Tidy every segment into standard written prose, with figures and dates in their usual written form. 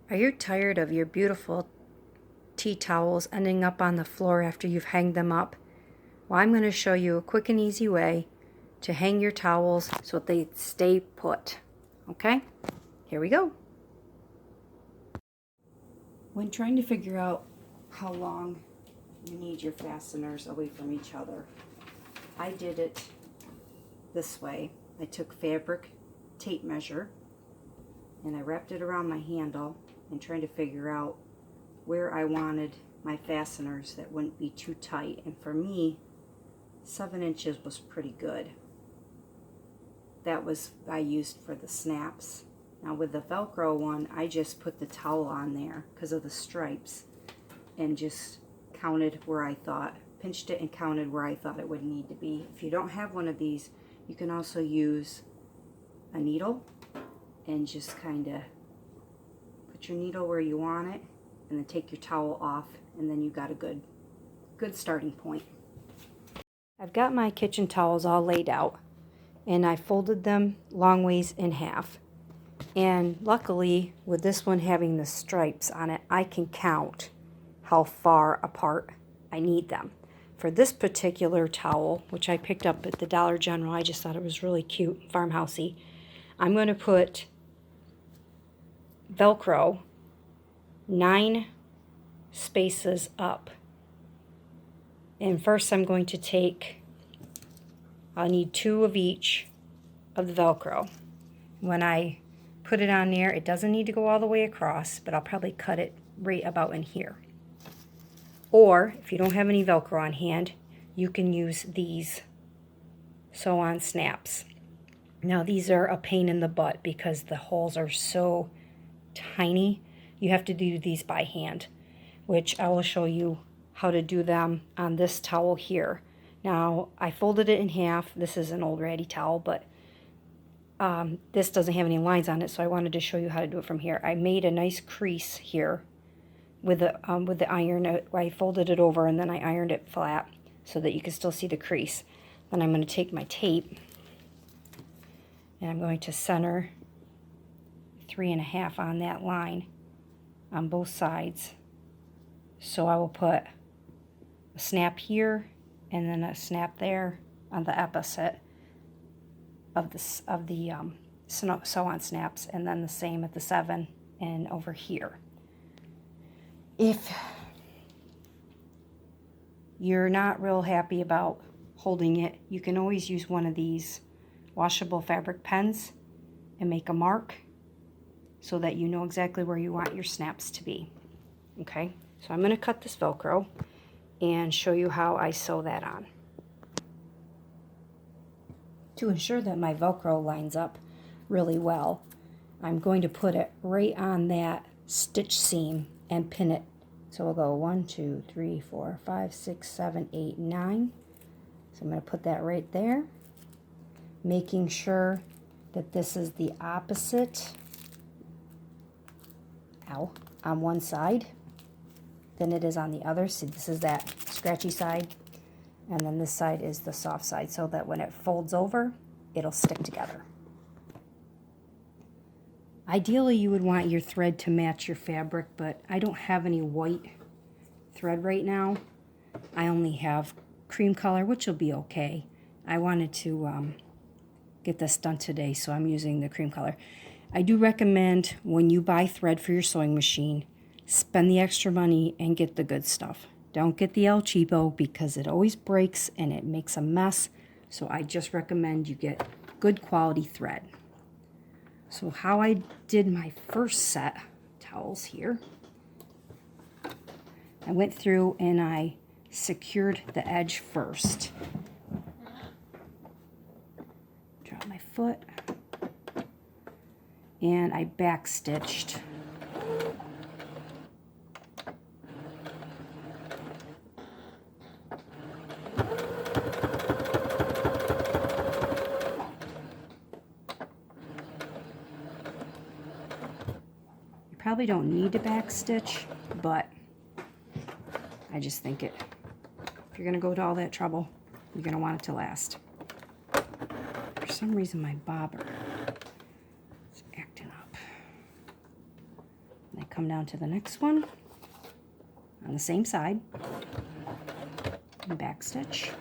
Are you tired of your beautiful tea towels ending up on the floor after you've hanged them up? Well, I'm going to show you a quick and easy way to hang your towels so that they stay put. Okay? Here we go. When trying to figure out how long you need your fasteners away from each other, I did it this way. I took fabric tape measure and I wrapped it around my handle and trying to figure out where I wanted my fasteners that wouldn't be too tight. And for me, 7 inches was pretty good. That was I used for the snaps. Now with the Velcro one, I just put the towel on there because of the stripes and just counted where I thought, pinched it and counted where I thought it would need to be. If you don't have one of these, you can also use a needle and just kind of put your needle where you want it and then take your towel off, and then you got a good starting point. I've got my kitchen towels all laid out and I folded them long ways in half. And luckily, with this one having the stripes on it, I can count how far apart I need them. For this particular towel, which I picked up at the Dollar General, I just thought it was really cute, farmhousey, I'm going to put Velcro 9 spaces up. And first I'm going to take, I'll need 2 of each of the Velcro. When I put it on there, it doesn't need to go all the way across, but I'll probably cut it right about in here. Or if you don't have any Velcro on hand, you can use these sew-on snaps. Now these are a pain in the butt because the holes are so tiny. You have to do these by hand, which I will show you how to do them on this towel here. Now I folded it in half. This is an old ratty towel, but this doesn't have any lines on it, so I wanted to show you how to do it from here. I made a nice crease here with the iron. I folded it over and then I ironed it flat so that you can still see the crease. Then I'm going to take my tape and I'm going to center 3.5 on that line on both sides. So I will put a snap here and then a snap there on the opposite of the sew-on snaps, and then the same at the 7 and over here. If you're not real happy about holding it, you can always use one of these washable fabric pens and make a mark so that you know exactly where you want your snaps to be. Okay, so I'm going to cut this Velcro and show you how I sew that on. To ensure that my Velcro lines up really well, I'm going to put it right on that stitch seam and pin it. So we'll go 1, 2, 3, 4, 5, 6, 7, 8, 9. So I'm going to put that right there, making sure that this is the opposite, on one side than it is on the other. See, this is that scratchy side, and then this side is the soft side, so that when it folds over, it'll stick together. Ideally, you would want your thread to match your fabric, but I don't have any white thread right now. I only have cream color, which will be okay. I wanted to get this done today, so I'm using the cream color. I do recommend when you buy thread for your sewing machine, spend the extra money and get the good stuff. Don't get the El Cheapo because it always breaks and it makes a mess. So I just recommend you get good quality thread. So how I did my first set of towels here, I went through and I secured the edge first. Drop my foot and I back stitched. Probably don't need to back stitch, but I just think if you're going to go to all that trouble, you're going to want it to last. For some reason my bobber is acting up. I come down to the next one on the same side and back stitch.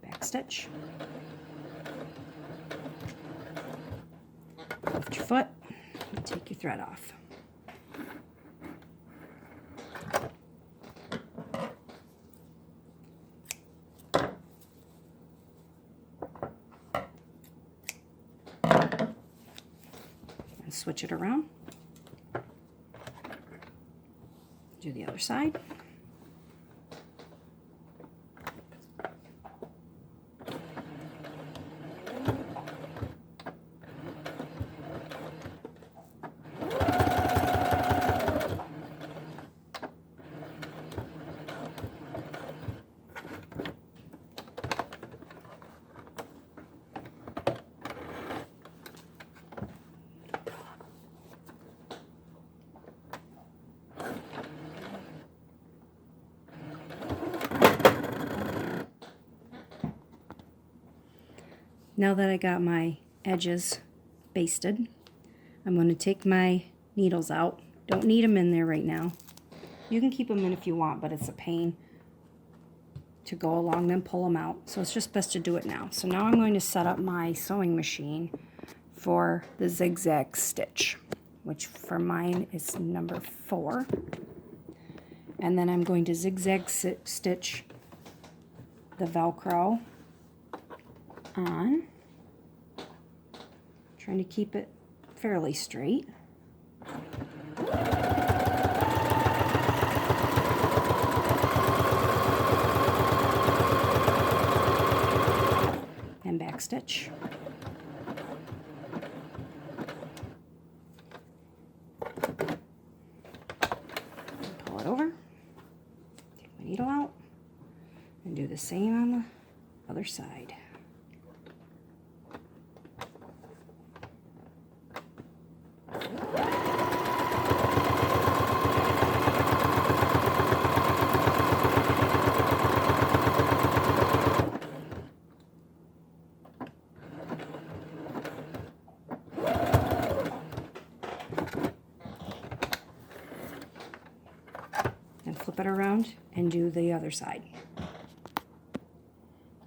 Back stitch. Lift your foot and take your thread off. And switch it around. Do the other side. Now that I got my edges basted, I'm going to take my needles out. Don't need them in there right now. You can keep them in if you want, but it's a pain to go along them, pull them out. So it's just best to do it now. So now I'm going to set up my sewing machine for the zigzag stitch, which for mine is number 4. And then I'm going to zigzag stitch the Velcro on, trying to keep it fairly straight. And back stitch. Pull it over, take my needle out, and do the same on the other side. And flip it around and do the other side.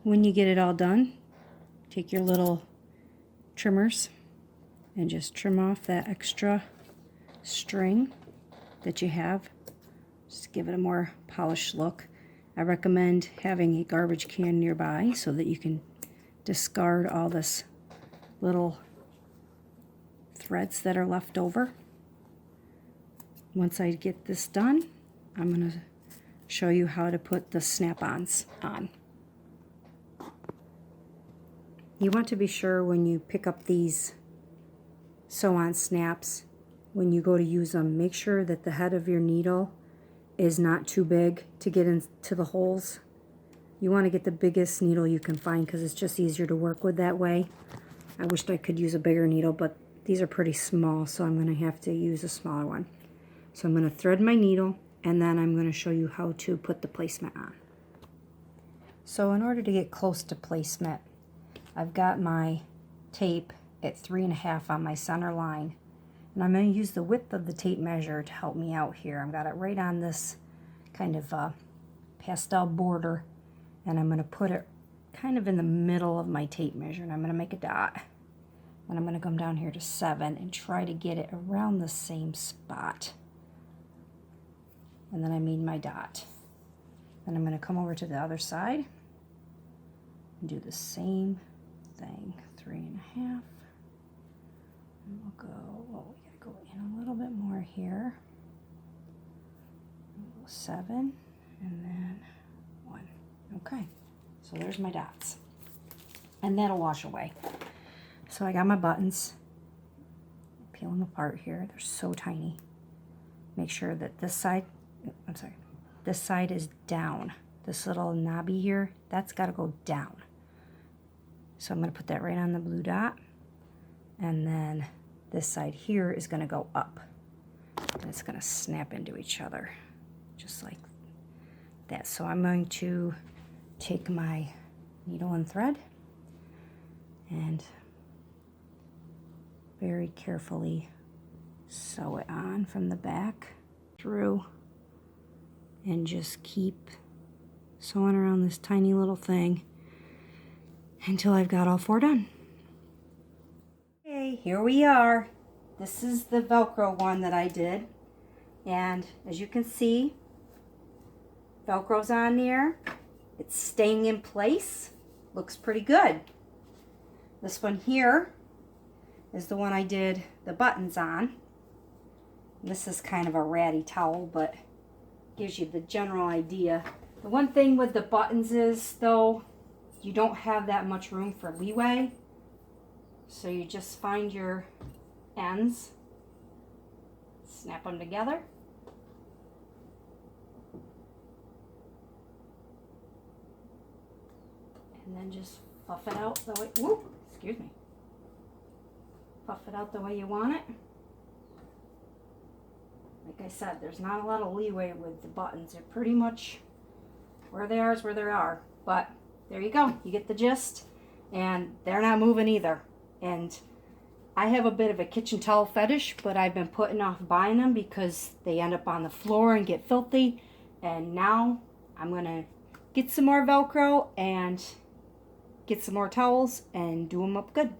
When you get it all done, take your little trimmers and just trim off that extra string that you have. Just give it a more polished look. I recommend having a garbage can nearby so that you can discard all this little threads that are left over. Once I get this done, I'm going to show you how to put the snap-ons on. You want to be sure when you pick up these sew-on snaps, when you go to use them, make sure that the head of your needle is not too big to get into the holes. You want to get the biggest needle you can find because it's just easier to work with that way. I wished I could use a bigger needle, but these are pretty small, so I'm going to have to use a smaller one. So I'm going to thread my needle, and then I'm going to show you how to put the placement on. So in order to get close to placement, I've got my tape at 3.5 on my center line. And I'm going to use the width of the tape measure to help me out here. I've got it right on this kind of pastel border, and I'm going to put it kind of in the middle of my tape measure, and I'm going to make a dot. And I'm going to come down here to 7 and try to get it around the same spot. And then I made my dot. Then I'm going to come over to the other side and do the same thing. 3.5. And we'll go, well, we gotta go in a little bit more here. 7, and then 1. Okay, so there's my dots. And that'll wash away. So I got my buttons. Peel them apart here. They're so tiny. Make sure that this side, this side is down. This little knobby here, that's got to go down. So I'm going to put that right on the blue dot. And then this side here is going to go up. And it's going to snap into each other, just like that. So I'm going to take my needle and thread, and very carefully sew it on from the back through, and just keep sewing around this tiny little thing until I've got all 4 done. Okay, here we are. This is the Velcro one that I did, and as you can see, Velcro's on there. It's staying in place. Looks pretty good. This one here is the one I did the buttons on. This is kind of a ratty towel, but gives you the general idea. The one thing with the buttons is, though, you don't have that much room for leeway. So you just find your ends, snap them together, and then just puff it out the way, whoop, excuse me. Puff it out the way you want it. Like I said, there's not a lot of leeway with the buttons. They're pretty much where they are is where they are. But there you go. You get the gist. And they're not moving either. And I have a bit of a kitchen towel fetish, but I've been putting off buying them because they end up on the floor and get filthy. And now I'm going to get some more Velcro and get some more towels and do them up good.